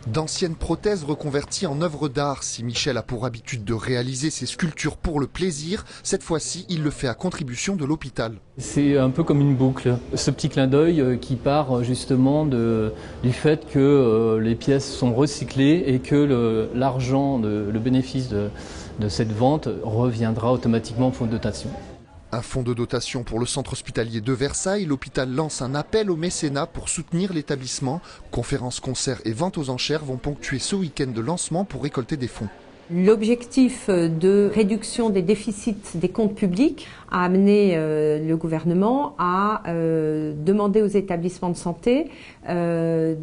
D'anciennes prothèses reconverties en œuvres d'art. Si Michel a pour habitude de réaliser ses sculptures pour le plaisir, cette fois-ci, il le fait à contribution de l'hôpital. C'est un peu comme une boucle. Ce petit clin d'œil qui part justement du fait que les pièces sont recyclées et que l'argent, le bénéfice de cette vente reviendra automatiquement au fonds de dotation. Un fonds de dotation pour le centre hospitalier de Versailles. L'hôpital lance un appel au mécénat pour soutenir l'établissement. Conférences, concerts et ventes aux enchères vont ponctuer ce week-end de lancement pour récolter des fonds. L'objectif de réduction des déficits des comptes publics a amené le gouvernement à demander aux établissements de santé de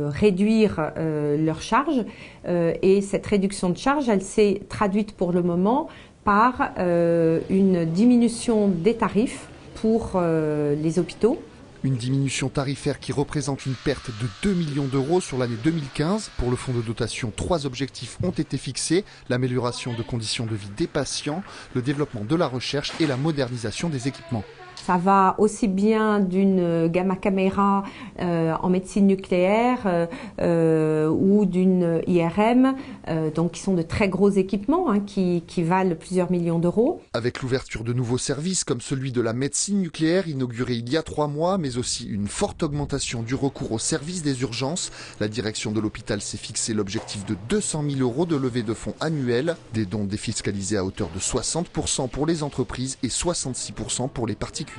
réduire leurs charges. Et cette réduction de charges, elle s'est traduite pour le moment par une diminution des tarifs pour les hôpitaux. Une diminution tarifaire qui représente une perte de 2 millions d'euros sur l'année 2015. Pour le fonds de dotation, 3 objectifs ont été fixés. L'amélioration de conditions de vie des patients, le développement de la recherche et la modernisation des équipements. Ça va aussi bien d'une gamma caméra en médecine nucléaire ou d'une IRM, donc qui sont de très gros équipements qui valent plusieurs millions d'euros. Avec l'ouverture de nouveaux services comme celui de la médecine nucléaire inauguré il y a 3 mois, mais aussi une forte augmentation du recours au service des urgences, la direction de l'hôpital s'est fixé l'objectif de 200 000 euros de levée de fonds annuels, des dons défiscalisés à hauteur de 60% pour les entreprises et 66% pour les particuliers.